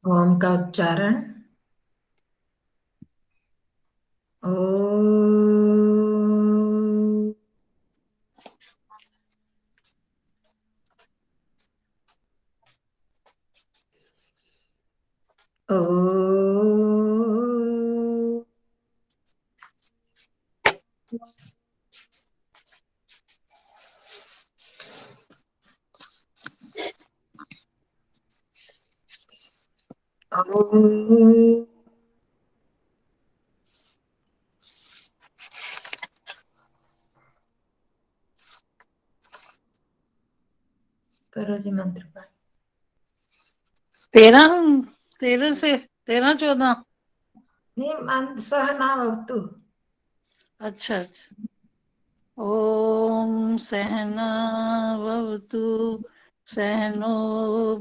ओम का उच्चारण ओ। ओ। ओ। करो जी मंत्र पाठ। 13 13 से 13 14। नहीं मंत्र सह नाम तू। अच्छा अच्छा। ओम सहना भवतु सहनो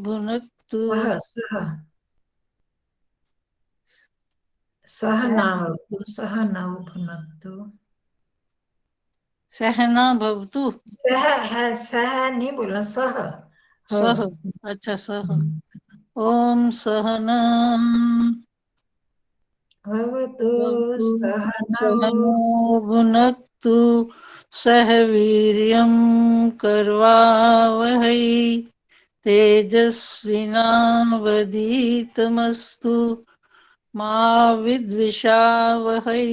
भुनक्तु सह सह सह नाम तू सह नव भुनक्तु। सहना भवतु सह है सह नहीं बोलना सह ह। सह। अच्छा सह। ओम सहना भवतु भवतु सह सहनो नव। भुनक्तु सह वीर्यं करवावहै तेजस्विनावधीतमस्तु मा विद्विषावहै।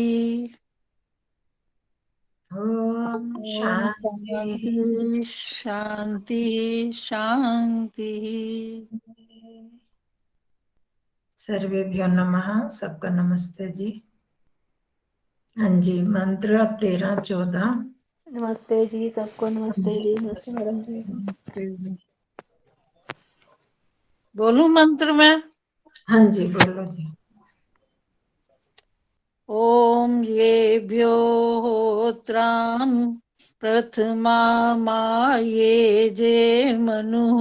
ओम ओम शांति। शांति शांति शांति। सर्वेभ्यो नमः। सबका नमस्ते जी। हाँ जी मंत्र अब 13 14। नमस्ते जी, सबको हाँ नमस्ते जी जी, नमस्ते नमस्ते। मैडम जी। नमस्ते जी। बोलूं मंत्र में? हाँ जी बोलो जी। ओम येभ्यो होत्रां प्रथमा ये जे मनुः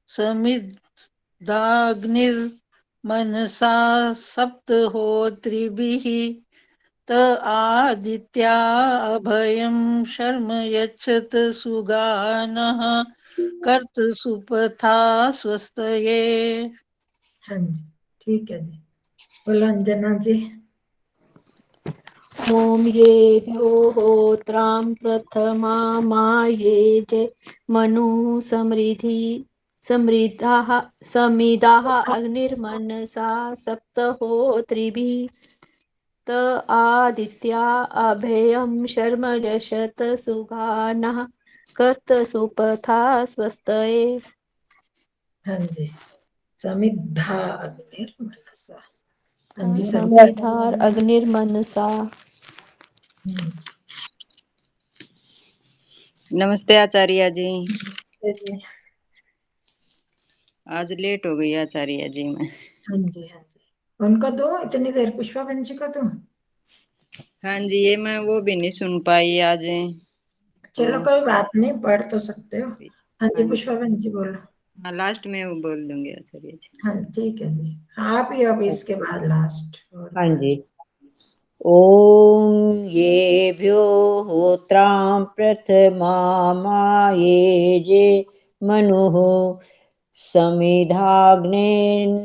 समिद्धाग्निर्मनसा सप्तहोत्रिभिः त आदित्या अभयं शर्म यच्छत सुगानः कर्त सुपथा स्वस्तये। हाँ जी ठीक है जी। बोलो अंजना जी। ॐ येभ्यो होत्रां प्रथमा ये जे समृद्धाः समिदाः अग्निर्मनसा सप्तहोत्रिभिः त आदित्या अभयं शर्म यशत सुगानः कर्त सुपथा स्वस्तये। हाँ जी समिद्धा अग्निर्मनसा। हाँ जी सब। समिधार अग्निर्मनसा। हम्म, नमस्ते आचार्य जी। नमस्ते जी। आज लेट हो गई आचार्य जी मैं। हाँ जी हाँ जी उनको दो इतनी देर पुष्पा बंशी को दो। हाँ जी ये मैं वो भी नहीं सुन पाई आज चलो तो। कोई बात नहीं पढ़ तो सकते हो। हाँ हाँ जी जी। पुष्पा बंशी बोलो। हाँ लास्ट में वो बोल दूंगी आचार्य जी। हाँ ठीक है जी। हाँ आप ही अब इसके बाद लास्ट और हाँ क्या। जी। ॐ येभ्यो होत्रां प्रथमाये जे मनुः समिधाग्निर्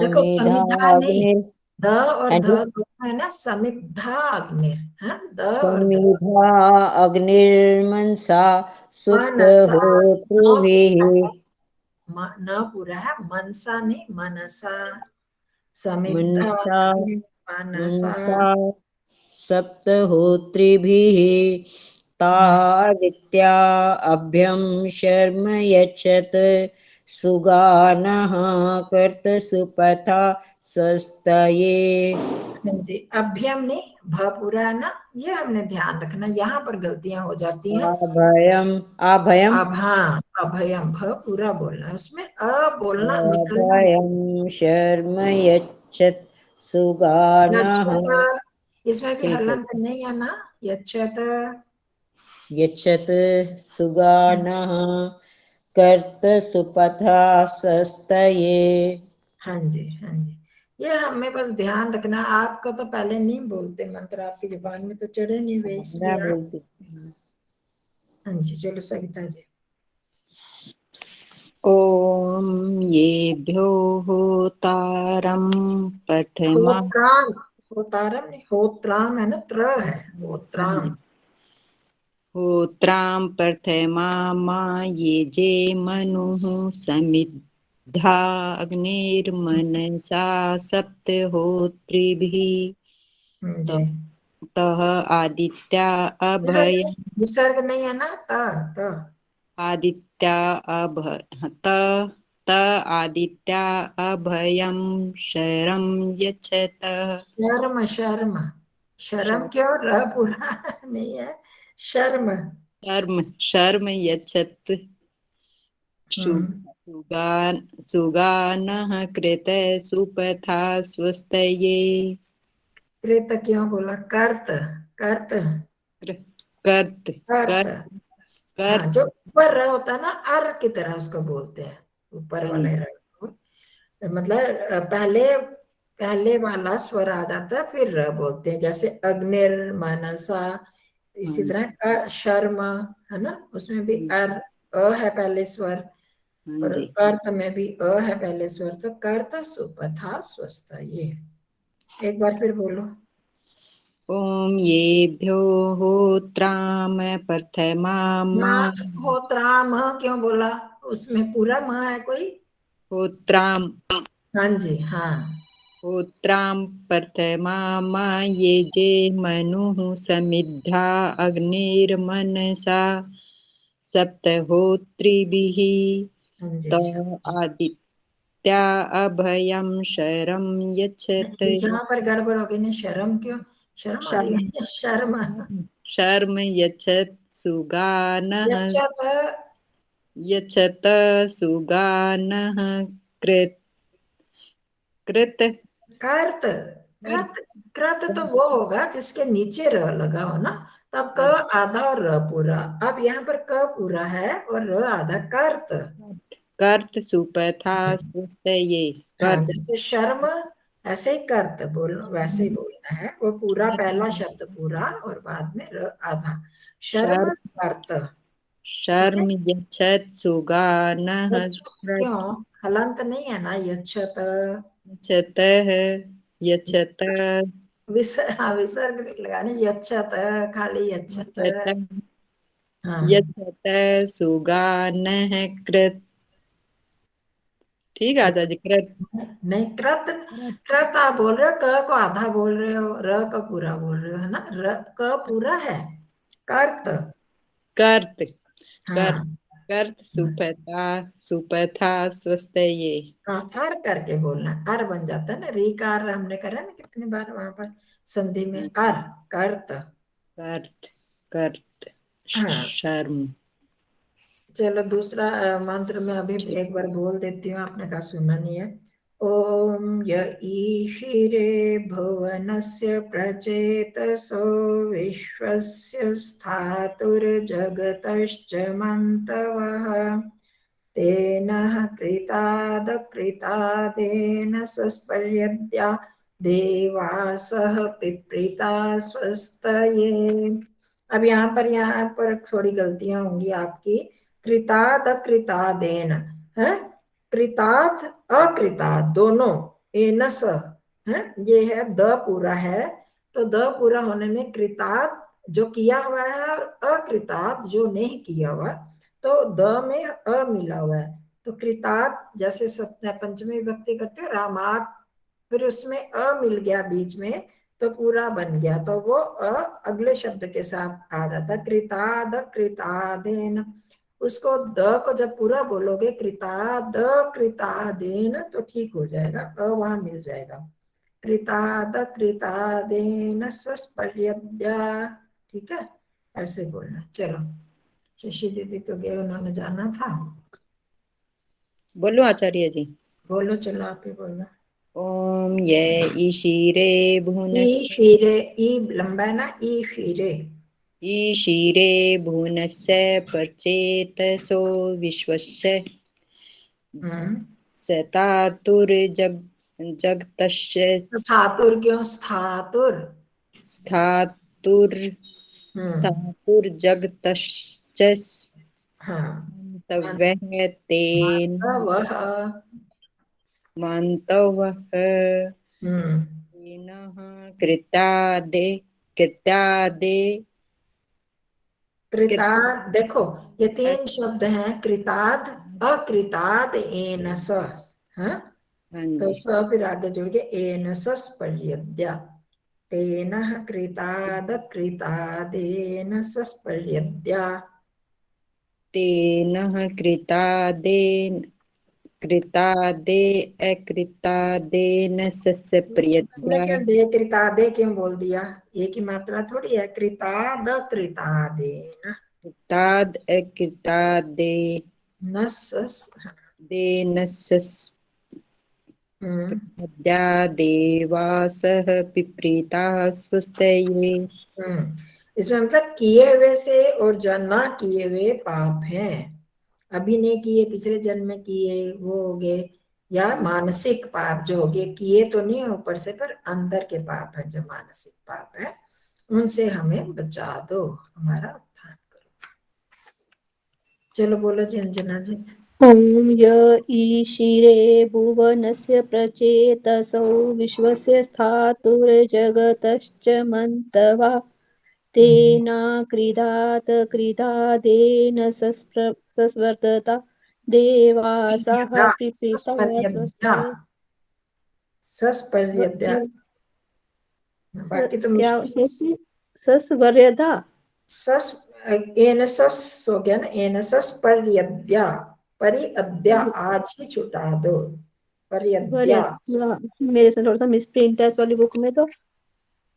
देखो समिधा नहीं समिधाग्निर् ध और हाँ ध जी। दोनों है ना समिद्धा अग्निर। हाँ द और ध। समिधा अग्निर्मनसा सुप्त मनसा न पूरा होत्रिभिः है। न पूरा है मनसा नहीं मनसा। समिद्धा मनसा मनसा। मनसा सप्तहोत्रिभिः तादित्या अभ्यं शर्म यच्छत सुगानः कर्तसुपथा स्वस्तये। हाँ जी अभ्यम नहीं भ पूरा है ना। ये हमने ध्यान रखना यहाँ पर गलतियां हो जाती हैं। अभयम अभयम अब हाँ अभयम भ पूरा बोलना है उसमें बोलना निकलना नहीं। अभयं शर्म यच्छत सुगानः। यच्छत इसमें भी ठीक है। हलंत नहीं है ना। यच्छत। यच्छत सुगानः कर्तसुपथा स्वस्तये। हाँ जी हाँ जी ये हमें बस ध्यान रखना। आपको तो पहले नहीं बोलते मंत्र आपकी जुबान में तो चढ़े नहीं हुए मैं इसलिए आप। बोलती। हाँ जी चलो सविता जी। ओम येभ्यो होतारम प्रथमा। होत्राम, होतारम नहीं, होत्राम है ना, त्र है, हाँ होत्राम। जी। होत्राम प्रथमा मा ये जे मनुः समिद्धा अग्निर्मनसा सप्तहोत्रिभिः जी। तः आदित्या अभय विसर्ग नहीं है ना, त, त। आदित्या अभ त त आदित्या अभयं शरं यच्छत। शर्म, शर्म, शर्म श- क्यों, र पूरा नहीं है, शर्म। शर्म शर्म यच्छत। हम्म। सुगानः कृत सुपथा स्वस्तये। कृत क्यों बोला, कर्त, कर्त, कृ- कर्त कर्त। कर्त हाँ, कर्त। जो ऊपर र होता है ना, अर की तरह उसको बोलते हैं, ऊपर हाँ वाले जी। र को। मतलब पहले पहले वाला स्वर आ जाता है, फिर र बोलते हैं, जैसे अग्निर, मनसा। हाँ इसी तरह का शर्म है ना, उसमें भी अर, अ है पहले स्वर। हाँ और जी। कर्त में भी अ है पहले स्वर, तो कर्त सुपथा स्वस्थ, ये एक बार फिर बोलो। ओम येभ्यो होत्राम प्रथमा मा माँ, होत्रा म क्यों बोला, उसमें पूरा म है कोई। होत्राम हाँ जी, हाँ। होत्राम प्रथमा मा ये जे मनुः समिद्धा अग्निर्मनसा सप्तहोत्रिभिः हाँ जी, त आदित्या अभयं शरं यच्छत। यहाँ पर गड़बड़ हो गई ना, शर्म क्यों, शर्म आ रही शर्म है, शर्म। शर्म यच्छत सुगानः यच्छत, यच्छत सुगानः कृत कृत कर्त, कृत। कृत, कृत तो वो होगा जिसके नीचे र लगा हो ना, तब क आधा और र पूरा। अब यहाँ पर क पूरा है और र आधा, कर्त। कर्त सुपथा स्वस्तये। हाँ, कर्त जैसे शर्म, ऐसे ही कर्त बोलना, वैसे ही बोलना है, वो पूरा पहला शब्द पूरा और बाद में र आधा, शर्म, शर्म कर्त। ठीक है। शर्म यच्छत सुगानः यच्छत क्यों, हलंत नहीं है ना, यच्छत। यच्छतः यच्छत हाँ, विसर्ग नहीं लगाने, यच्छत, खाली यच्छत। यच्छत हाँ, यच्छत सुगानः कृत। ठीक है आचार्य जी। कृत नहीं, कृत, कृत कृत आप बोल रहे हो, क को आधा बोल रहे हो, र का पूरा बोल रहे हो, है ना, र क पूरा है, कर्त। कर्त कर्त हाँ, कर्त सुपथा सुपथा स्वस्तये। हाँ, अर करके बोलना, अर बन जाता है ना, रीकार हमने करा ना कितनी बार वहां पर संधि में, अर, कर्त। कर्त कर्त हाँ, शर्म। चलो दूसरा मंत्र में अभी एक बार बोल देती हूँ, आपने कहा सुना नहीं है। ओम य ईशिरे भुवनस्य प्रचेतसो विश्वस्य स्थातुर्जगतश्च मन्तवः तेन कृतादकृतादेन सस्पर्यद्या देवासः पिप्रीता स्वस्तये। अब यहाँ पर थोड़ी गलतियां होंगी आपकी। कृताद कृतादेन है, कृतात् अकृतात् दोनों, एनस है, ये है द पूरा है, तो द पूरा होने में कृतात् जो किया हुआ है और अकृतात् जो नहीं किया हुआ, तो द में अ मिला हुआ है, तो कृतात् जैसे सप्तमी पंचमी विभक्ति करते हैं रामात, फिर उसमें अ मिल गया बीच में, तो पूरा बन गया, तो वो अ अगले शब्द के साथ आ जाता, कृताद कृतादेन। उसको द को जब पूरा बोलोगे कृताद कृतादेन, तो ठीक हो जाएगा, अ वहां मिल जाएगा, कृताद कृतादेन सस्पर्यद्या। ठीक है, ऐसे बोलना। चलो, शशि दीदी तो गए, उन्होंने जाना था। बोलो आचार्य जी। बोलो, चलो आप ही बोलो। ओम ये ईशिरे ई भुवनस्य शीरे, ई लंबा है ना, ई शीरे। ईशिरे भुवनस्य प्रचेतसो विश्वस्य हम्म। सतातुर्जग जगतस्य स्थातुर क्यों, स्थातुर। स्थातुर् हम्म। स्थातुर्जगतस्य हाँ, मंतव्यः तेन वह मंतव्यः तेन कृतादे कृतादे कृताद, देखो ये तीन शब्द हैं, कृताद, अकृताद, एनस। हाँ, हाँ तो जी, स फिर आगे जोड़ के एनसस पर्यद्या, तेन कृताद कृतादेनसस पर्यद्या। तेन कृतादेन कृतादे अकृतादेन सस्य इसमें प्रियद्या क्यों दे कृतादे क्यों बोल दिया? एक ही मात्रा थोड़ी है, कृताद कृतादेन कृताद अकृतादे नसस। देनसस् हम्म प्रद्या देवासः पिप्रीताः स्वस्तये। इसमें मतलब किए हुए से और ना किए हुए पाप हैं। अभी नहीं किए, पिछले जन्म में किए, वो हो गए, या मानसिक पाप जो हो गए, किए तो नहीं ऊपर से, पर अंदर के पाप है जो मानसिक पाप है, उनसे हमें बचा दो, हमारा उत्थान करो। चलो बोलो जी अंजना जी। ॐ य ईशिरे भुवनस्य प्रचेतसौ विश्वस्य स्थातुर्जगतश्च मन्तवा तेनाकृदात् कृदादेन सस्वर्तता देवासाः पर्यदा, पिप्रीता सस्पर्यदा, स्वस्ते। सस्पर्यदा, बाकी तो क्या मुश्किल। सस्वर्यदा सस एनसस हो गया ना, एनसस पर्यद्या, परिअद्या, आज ही छुटा दो, परिअद्या। वर्यदा, मेरे से थोड़ा सा मिसप्रिंट है इस वाली बुक में, तो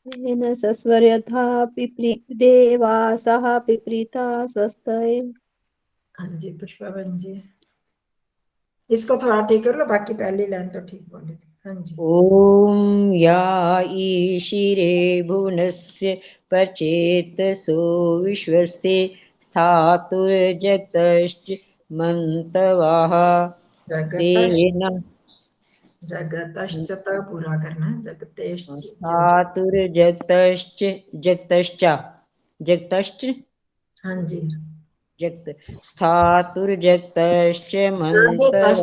येन सस्वर्यथा पिप्री देवासाः पिप्रीता स्वस्तये। हाँ जी पुष्पाबन जी, इसको थोड़ा ठीक कर लो, बाकी पहली लाइन तो ठीक बोली थी। हाँ जी। ॐ या ईशिरे भुवनस्य प्रचेतसो विश्वस्य स्थातुर्जगतश्च मन्तवः तेन जगतश्च तो पूरा करना है, जगतेश्च स्थातुर्जगतश्च जगतश्च जगतश्च हाँ जी। जगत स्थातुर्जगतश्च मन्तवः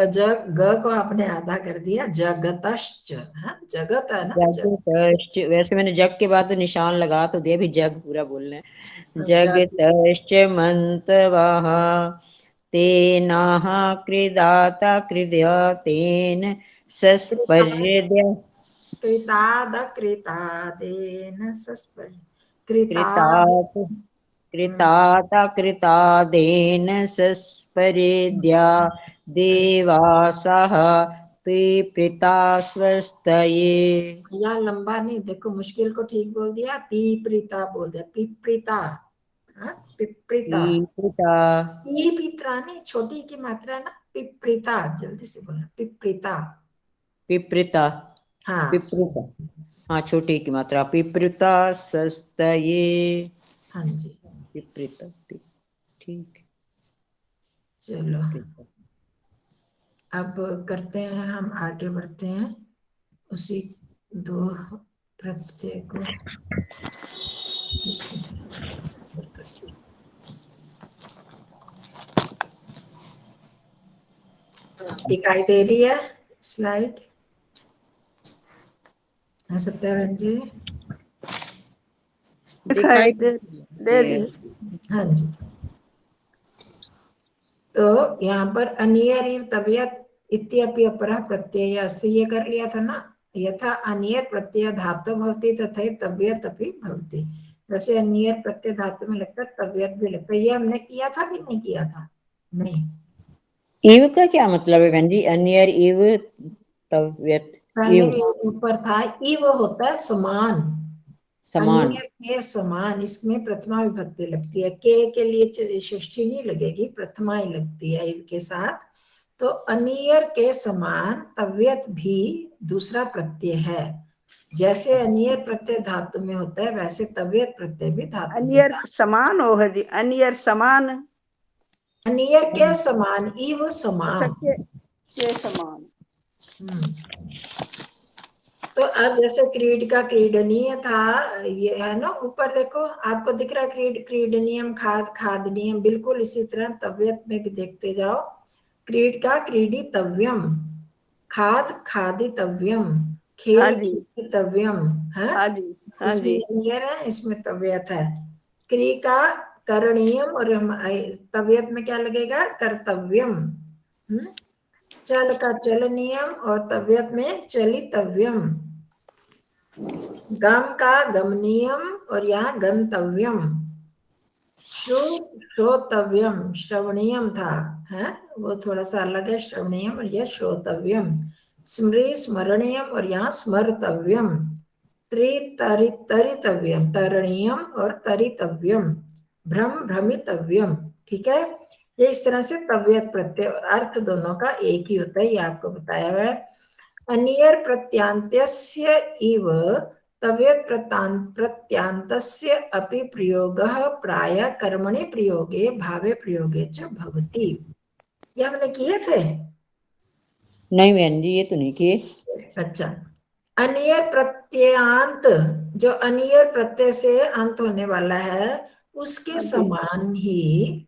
जग ग को आपने आधा कर दिया, जगतश्च, हाँ जगत है ना, जगतश्च, वैसे मैंने जग के बाद निशान लगा तो दिया, भी जग पूरा बोलना है। जग जगतश्च मन्तवः तेनाः कृदाता कृदया तेन सस्पर्यद्य कृताद कृतादेन सस्पर कृताद। कृतात् कृताता कृतादेन सस्परेद्या देवासः पिप्रीता स्वस्तये। या लंबा नहीं, देखो मुश्किल को ठीक बोल दिया, पीप्रीता बोल दिया, पिप्रीता, हाँ पिप्रीता, पिप्रीता पी पित्रा नहीं, छोटी की मात्रा ना, पिप्रीता, जल्दी से बोला, पिप्रीता। पिप्रीता हाँ पिप्रीता, हाँ छोटी की मात्रा, पिप्रीता स्वस्तये। हाँ जी। पिप्रीता ठीक, चलो पिप्रीता। अब करते हैं, हम आगे बढ़ते हैं उसी दो प्रत्यय को। दिखाई दे रही है स्लाइड? हाँ सत्यावन जी। दिखाई दे रही है। हाँ जी। तो यहाँ पर अनियर तबियत इत्यपि अपरः प्रत्यय अस्ति, ये कर लिया था ना, यथा अनियर प्रत्यय धातु भवति तथा तबियत अपि भवति। वैसे अनियर प्रत्यय धातु में लगता है, तबियत भी लगता है, ये हमने किया था कि नहीं किया था? नहीं। इव का क्या मतलब है बहन जी? अनियर इव तव्यत पहले इव भी ऊपर था, इव होता है समान, समान। अन्य के समान, इसमें प्रथमा विभक्ति लगती है, के लिए षष्ठी नहीं लगेगी, प्रथमा ही लगती है इव के साथ। तो अनियर के समान तव्यत भी दूसरा प्रत्यय है, जैसे अनियर प्रत्यय धातु में होता है, वैसे तव्यत प्रत्यय भी धातु के अनियर साथ। समान हो है जी, अनियर समान। अनियर के समान, इव अच्छा समान। के समान। हम्म तो अब जैसे क्रीड का क्रीडनीय था, ये है ना, ऊपर देखो आपको दिख रहा है क्रीड क्रीडनियम, खाद खादनियम, बिल्कुल इसी तरह तव्यत में भी देखते जाओ। क्रीड का क्रीडितव्यम, खाद खादितव्यम, हाँ खेल जी, खेलितव्यम है, हाँ जी, हाँ इसमें जी, नियर है, इसमें तव्यत है। क्री का करणीयम, और तव्यत में क्या लगेगा, कर्तव्यम। चल का चलनियम, और तव्यत में चलितव्यम। गम का गमनियम, और यहाँ गंतव्यम। शो श्रोतव्यम, श्रवणीयम था, है वो थोड़ा सा अलग है, श्रवणीयम और यह श्रोतव्यम। स्मृ स्मरणीयम, और यहाँ स्मर्तव्यम। तरितव्यम, तरणीयम और तरितव्यम। भ्रम भ्रमितव्यम। ठीक है, ये इस तरह से तव्यत प्रत्यय और अर्थ दोनों का एक ही होता है, ये आपको बताया हुआ है। अनियर प्रत्यांत्यस्य इव तव्यत प्रत्यांतस्य अपि प्रयोगः प्रायः कर्मणि प्रयोगे भावे प्रयोगे च भवति। ये हमने किए थे। नहीं बहन जी, ये तो नहीं किए। अच्छा, अनियर प्रत्ययांत, जो अनियर प्रत्यय से अंत होने वाला है, उसके हाँ जी, समान ही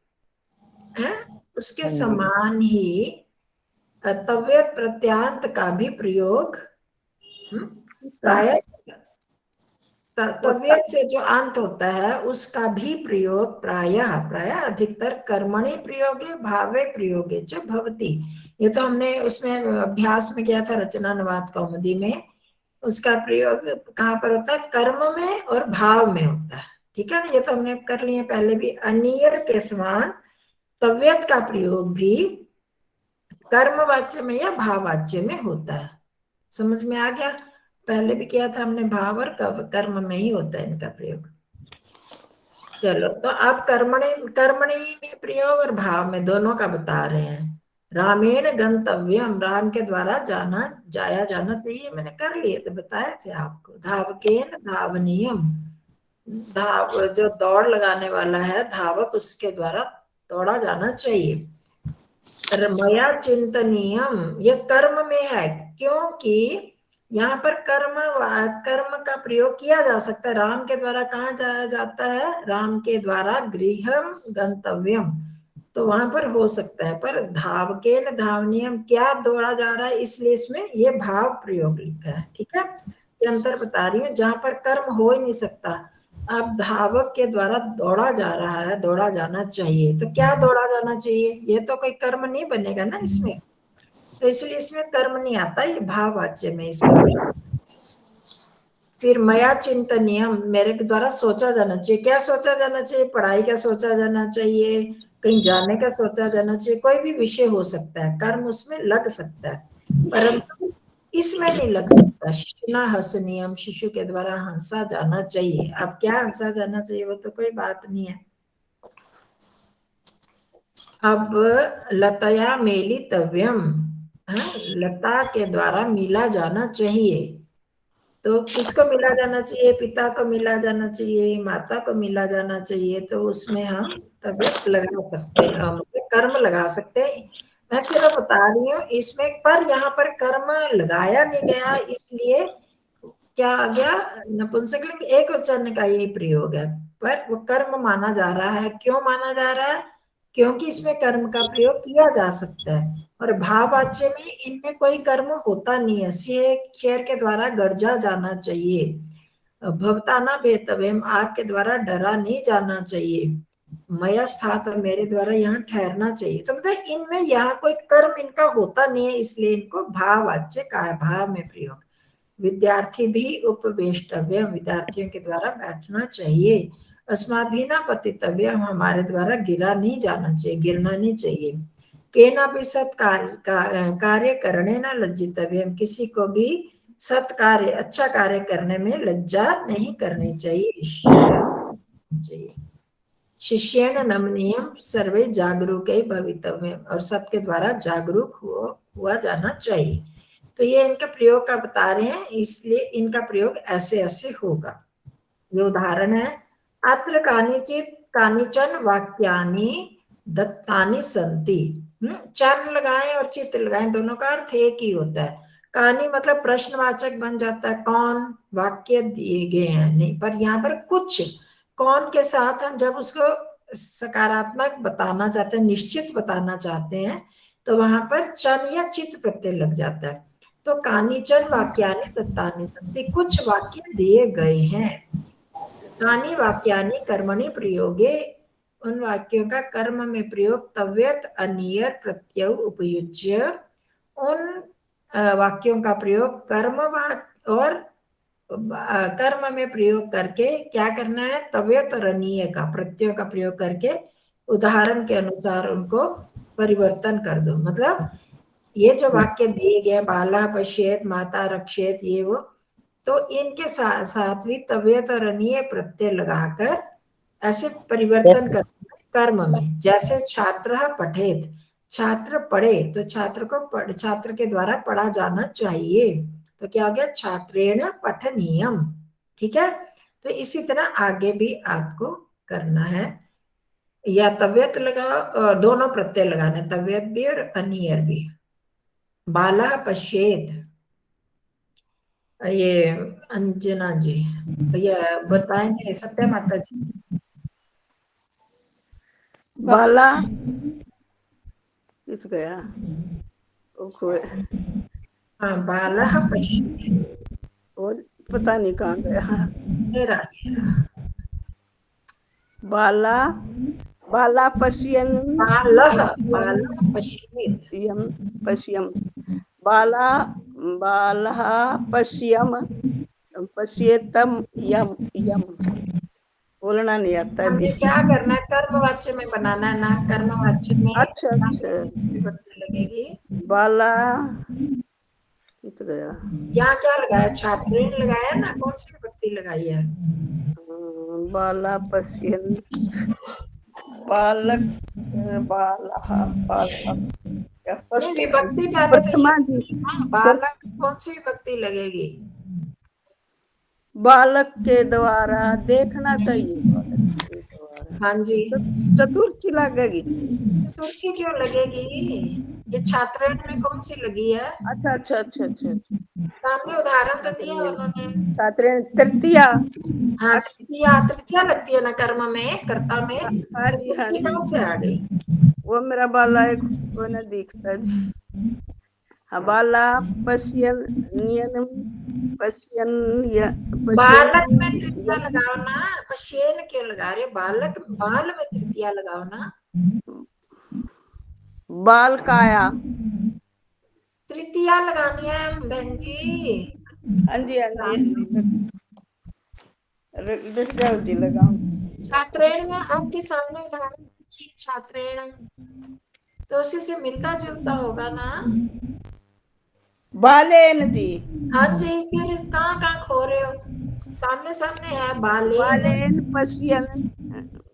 है, उसके हाँ जी, समान ही तव्यत प्रत्यांत का भी प्रयोग प्राय होता तव्यत से जो अंत होता है उसका भी प्रयोग प्रायः प्रायः अधिकतर कर्मणि प्रयोगे भावे प्रयोगे च भवति। ये तो हमने उसमें अभ्यास में किया था, रचनानुवाद कौमुदी में। उसका प्रयोग कहाँ पर होता है, कर्म में और भाव में होता है। ठीक है ना, ये तो हमने कर लिए पहले भी। अनियर के समान तव्यत का प्रयोग भी कर्मवाच्य में या भाववाच्य में होता है। समझ में आ गया, पहले भी किया था हमने, भाव और कर्म में ही होता है इनका प्रयोग। चलो, तो आप कर्मणि कर्मणि में प्रयोग और भाव में दोनों का बता रहे हैं। रामेण गंतव्यम, राम के द्वारा जाया जाना चाहिए, मैंने कर लिए थे, बताए थे आपको। धावकेन धावनीयम, जो दौड़ लगाने वाला है धावक, उसके द्वारा दौड़ा जाना चाहिए। मया चिंतनीयम, ये कर्म में है, क्योंकि यहाँ पर कर्म का प्रयोग किया जा सकता है। राम के द्वारा कहाँ जाया जाता है, राम के द्वारा गृहम गंतव्यम, तो वहां पर हो सकता है। पर धावके न धावनियम, क्या दौड़ा जा रहा है, इसलिए इसमें ये भाव प्रयोग लिखा है। ठीक है, ये अंतर बता रही हूँ, जहां पर कर्म हो ही नहीं सकता, अब धावक के द्वारा दौड़ा जा रहा है, दौड़ा जाना चाहिए, तो क्या दौड़ा जाना चाहिए, ये तो कोई कर्म नहीं बनेगा ना इसमें, तो इसलिए इसमें कर्म नहीं आता, ये भाववाच्य में इसका प्रयोग। फिर मया चिंतनीयम, मेरे द्वारा सोचा जाना चाहिए, क्या सोचा जाना चाहिए, पढ़ाई का सोचा जाना चाहिए, कहीं जाने का सोचा जाना चाहिए, कोई भी विषय हो सकता है, कर्म उसमें लग सकता है, परंतु इसमें नहीं लग सकता। शिशुना हसनियम, शिशु के द्वारा हंसा जाना चाहिए। अब क्या हंसा जाना चाहिए, वो तो कोई बात नहीं है। अब लतया मेलितव्यम, लता के द्वारा मिला जाना चाहिए, तो किसको मिला जाना चाहिए, पिता को मिला जाना चाहिए, माता को मिला जाना चाहिए, तो उसमें हम तबियत लगा सकते हैं, मतलब कर्म लगा सकते हैं। मैं सिर्फ बता रही हूँ इसमें, पर यहाँ पर कर्म लगाया नहीं गया, इसलिए क्या आ गया, नपुंसकलिंग एक वचन का ये प्रयोग है, पर वो कर्म माना जा रहा है। क्यों माना जा रहा है, क्योंकि इसमें कर्म का प्रयोग किया जा सकता है, और भाववाच्य में इनमें कोई कर्म होता नहीं है। शेर के द्वारा गर्जा जाना चाहिए, भवताना बेतवेम, आपके द्वारा डरा नहीं जाना चाहिए, मया स्थात, मेरे द्वारा यहाँ ठहरना चाहिए, तो मतलब इनमें यहाँ कोई कर्म इनका होता नहीं है, इसलिए इनको भाववाच्य का है, भाव में प्रयोग। विद्यार्थी भी उपवेष्टव्य, विद्यार्थियों के द्वारा बैठना चाहिए। अस्माभिः न पतितव्यम, हमारे द्वारा गिरा नहीं जाना चाहिए, गिरना नहीं चाहिए। केनापि कार्य करने न लज्जितव्यम, किसी को भी सत्कार्य अच्छा कार्य करने में लज्जा नहीं करनी चाहिए। शिष्येण नमनीयम, सर्वे जागरूक भवितव्यम, और सबके द्वारा जागरूक हुआ जाना चाहिए। तो ये इनका प्रयोग का बता रहे हैं, इसलिए इनका प्रयोग ऐसे ऐसे होगा। ये उदाहरण है, अत्र कानिचन वाक्यानि दत्तानि सन्ति। चन लगाएं और चित्त लगाएं, दोनों का अर्थ एक ही होता है। कानी मतलब प्रश्नवाचक बन जाता है, कौन वाक्य दिए गए हैं, नहीं, पर यहाँ पर कुछ कौन के साथ हम जब उसको सकारात्मक बताना चाहते हैं, निश्चित बताना चाहते हैं, तो वहां पर चन या चित प्रत्यय लग जाता है। तो कानिचन वाक्यानि दत्तानि सन्ति, कुछ वाक्य दिए गए हैं। कानि वाक्यानि कर्मणि प्रयोगे, उन वाक्यों का कर्म में प्रयोग तव्यत अनियर प्रत्यय उपयुज्य, उन वाक्यों का प्रयोग कर्म और कर्म में प्रयोग करके क्या करना है, तव्यत और अनीय का प्रत्यय का प्रयोग करके उदाहरण के अनुसार उनको परिवर्तन कर दो। मतलब ये जो वाक्य दिए गए, बाला पश्येत, माता रक्षेत, ये वो, तो इनके साथ भी तव्यत और अनीय प्रत्यय लगाकर ऐसे परिवर्तन करना है कर्म में। जैसे छात्र पठेत, छात्र पढ़े, तो छात्र के द्वारा पढ़ा जाना चाहिए, तो क्या हो गया, छात्रेण पठनीयम। ठीक है, तो इसी तरह आगे भी आपको करना है, या तव्यत लगाओ, दोनों प्रत्यय लगाने, तव्यत भी और अनियर भी। बाला पश्येत, ये अंजना जी ये बताएंगे, सत्या माता जी। बाला किस गया, हाँ, बाला पश्येत, और पता नहीं कहाँ गया। मेरा बाला बाला पश्यन् बालः पश्येत, पश्यम बाला बालः पश्यम पश्येतम यम यम, बोलना नहीं आता जी। हमें क्या करना है, कर्मवाच्य में बनाना है ना, कर्मवाच्य में अच्छा अच्छा, विभक्ति लगेगी। बाला कित गया, यहाँ क्या लगाया, छात्रेण लगाया ना, कौन सी विभक्ति लगाई है, बाला पश्यन्, बालक बालः बालः, नहीं, विभक्ति पहले तो प्रथमा ये, जी, हाँ, बालक कौन सी विभक्ति लगेगी, बालक के द्वारा देखना चाहिए, बालक के द्वारा। हाँ जी, चतुर्थी लगेगी, चतुर्थी क्यों लगेगी, ये छात्रेण में कौन सी लगी है, अच्छा अच्छा अच्छा अच्छा, सामने उदाहरण तो दिया उन्होंने। छात्र तृतीया, हाँ, तृतीया लगती है ना कर्म में, कर्ता में, हाँ जी हाँ चतुर्थी जी, कहाँ से आ गई, वो मेरा बाला एक वो न दिखता जी। हाँ, बाला पश्यन् बालक में तृतीया लगाओ ना, पश्येन क्यों लगा रहे, बालक बाल में तृतीया लगाओ ना, बाल काया, तृतीया लगानी है बहन जी। हाँ जी हाँ जी, जी लगाऊं, छात्रेण में आपके सामने उदाहरण छात्रेण, तो उसी से मिलता जुलता होगा ना। बालेन जी, हाँ जी, फिर कहाँ कहाँ खो रहे हो, सामने सामने है, बालेन। बालेन पश्यन्,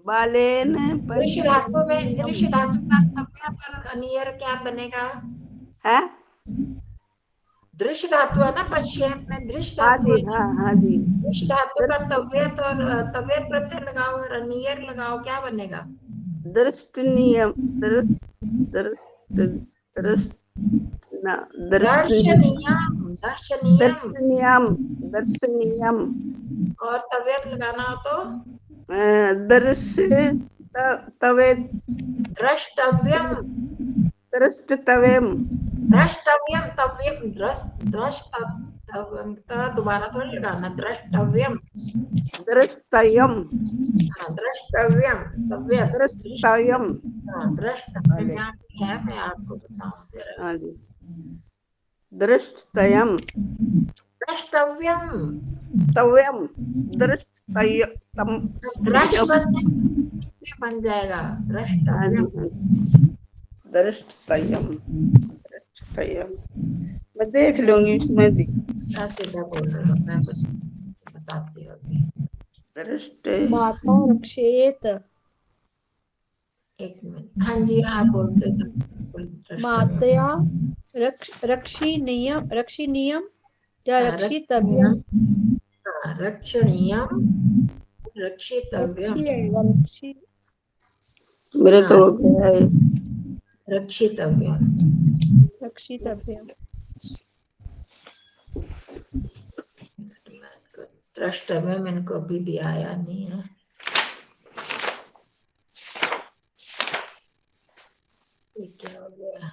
बालेन दृश्य धातु में, पश्यन्, दृश्य धातु का तव्यत और अनियर क्या बनेगा, है, दृश्य धातु है ना, पश्येत में दृश्य हाँ धातु जी है ना, हाँ हाँ जी, दृश्य धातु का तव्यत और तव्यत प्रत्यय लगाओ और अनियर लगाओ, क्या बनेगा, दृष्टनीयम दृष्ट दृष्ट दृष्ट ना दर्शनीयम, दर्शनीयम, दर्शनीयम, और तव्यत लगाना हो तो दर्श तवे द्रष्टव्यम, दृष्टतवेम, द्रष्टव्यम, तव्यम, द्रष्टव्यम, दोबारा थोड़ी लगाना, द्रष्टव्यम, दृष्टयम, हाँ, द्रष्टव्यम, तव्यत, दृष्टयम, हाँ, द्रष्टव्यम यहाँ पे है, मैं आपको बताऊं जरा, हाँ जी, दृष्टयम, द्रष्टव्यम, तव्यम, दृष्टय तम, दृष्ट बन जाएगा, हाँ जी द्रष्टव्यम। हाँ जी, दृष्टयम, दृष्टयम, मैं देख लूंगी इसमें जी, सीधा बोल रहे हो, मैं बताती हूँ अभी, दृष्ट माता रक्षेत, एक मिनट, हाँ जी, आप बोलते थे, मातया रक्षीनियम या रक्षितव्यम, रक्षणीयम, रक्षितव्यम, रक्षी मेरे तो हो गया है, रक्षितव्यम, रक्षितव्यम, ट्रस्ट में इनको अभी भी आया नहीं है। ये क्या हो गया?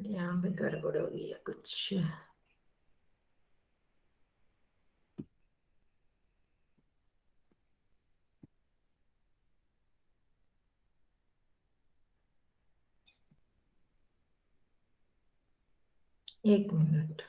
यहाँ पे गड़बड़ हो गई है कुछ। एक मिनट।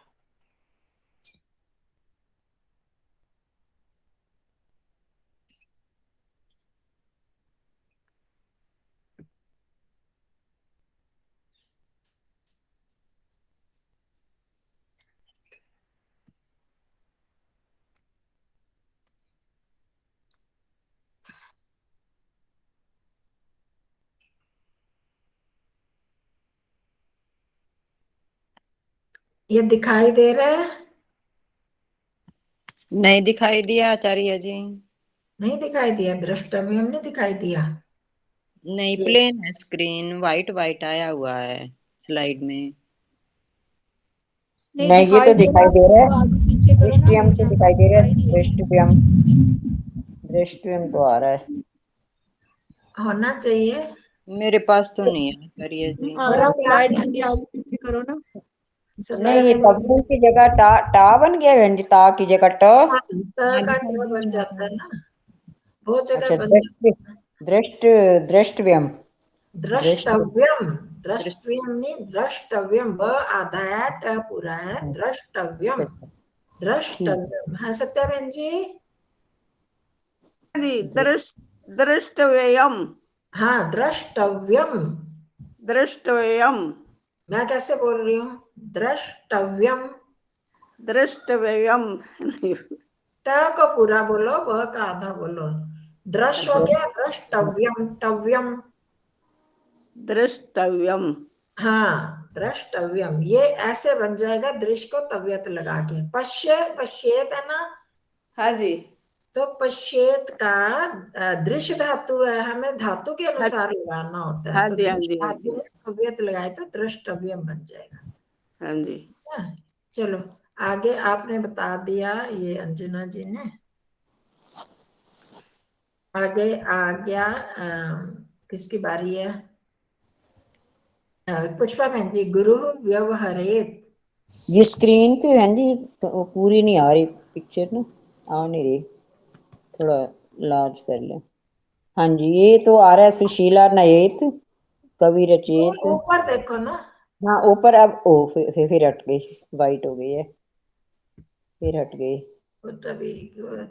ये दिखाई दे रहा है? नहीं दिखाई दिया आचार्य जी। नहीं दिखाई दिया? द्रष्टव्य हमने दिखाई दिया? नहीं, प्लेन है स्क्रीन, वाइट वाइट आया हुआ है स्लाइड में। नहीं, ये तो दिखाई दे रहा है। आगे पीछे करो ना, दृष्टियम तो दिखाई दे रहा है। दृष्टियम, दृष्टियम तो आ रहा है। होना चाहिए। मेरे पास तो नहीं है आचार्य जी। और अब स्लाइड आगे पीछे करो ना। नहीं, ये तब्बू की जगह टा टा बन गया है, ता की जगह ट। हाँ, का दिखाई ट बन दिया जाता है ना, बहुत जगह अच्छा, बन दृष्टि, जाता है। दृष्ट, दृष्टव्यम, दृष्ट, द्रष्टव्यम, दृष्ट। द्रष्टव्यम नहीं द्रष्टव्यम। ब आधा है, ट पूरा है। द्रष्टव्यम, ठीक है। द्रष्टव्यम। हाँ सत्या बहन जी। जी, द्रष्टव्यम, हाँ द्रष्टव्यम। द्रष्टव्यम, मैं कैसे बोल रही हूँ? द्रष्टव्यम। द्रष्टव्यम। ट को पूरा बोलो, ब का आधा बोलो। दृश हो गया, द्रष्टव्यम, टव्यम। द्रष्टव्यम। हाँ द्रष्टव्यम, ये ऐसे बन जाएगा दृश्य को तव्यत लगा के। पश्य, पश्येत है ना, हाँ जी, तो पश्येत का दृश्य धातु है, हमें धातु के अनुसार लगाना होता है। हाँ तो जी, हाँ दृश्य जी, हाँ धातु जी, में तव्यत लगाए तो द्रष्टव्यम बन जाएगा। हाँ जी। हाँ, चलो आगे। आपने बता दिया ये अंजना जी ने। आगे आ गया किसकी बारी है? पुष्पा बहन जी। गुरु व्यवहारेत। ये स्क्रीन पे है जी, तो पूरी नहीं आ रही पिक्चर ना, आ नहीं रही, थोड़ा लार्ज कर ले। हाँ जी, ये तो आ रहा है। सुशीला नयेत, कवि रचेत। ऊपर देखो ना। हाँ ऊपर। अब ओ फिर हट गई, वाइट हो गई है, फिर हट गई। वो तभी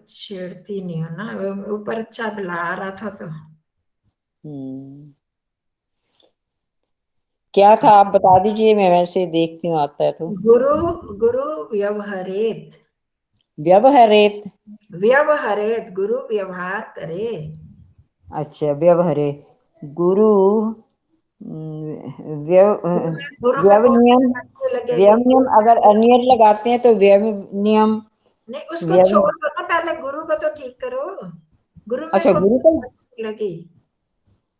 छेड़ती नहीं हो ना, वो ऊपर अच्छा दिला आ रहा था तो। क्या था आप बता दीजिए, मैं वैसे देखती हूँ आता है तो। गुरु, गुरु व्यवहारेत। व्यवहारेत। व्यवहारेत, गुरु व्यवहार करे। अच्छा, व्यवहारे। गुरु व्यव गुरु में कौन सी व्यवनियम। विभक्ति लगेगी? व्यवनियम गुरु अगर में अनियर लगाते हैं तो व्यवनियम। नहीं, उसको व्यव छोड़ दो ना, पहले गुरु को तो ठीक करो। गुरु में अच्छा, कौन गुरु सी को, विभक्ति लगी?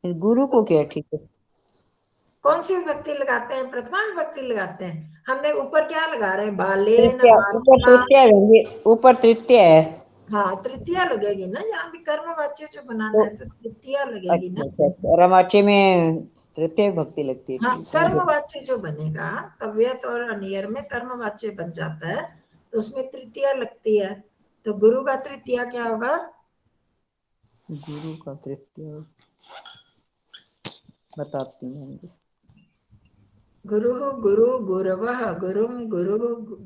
गुरु को क्या, ठीक है। कौन सी विभक्ति लगाते हैं? प्रथमा विभक्ति लगाते हैं। हमने ऊपर क्या लगा रहे हैं? बालेन, तृतीया, ऊपर बाला। तृतीया है, ऊपर तृतीया है। हाँ तृतीया लगेगी ना, यहाँ भी कर्मवाच्य जो बनाना तो है तो तृतीया लगेगी ना। अच्छा अच्छा अच्छा, रमाचे में तृतीय भक्ति लगती है, हाँ ठीक है। कर्मवाच्य जो बनेगा, तव्यत और अनियर में कर्मवाच्य बन जाता है, तो उसमें तृतीया लगती है। तो गुरु का तृतीया क्या होगा? गुरु का तृतीय बताती हूँ। गुरु, गुरु गुरवः, गुरुम गुरु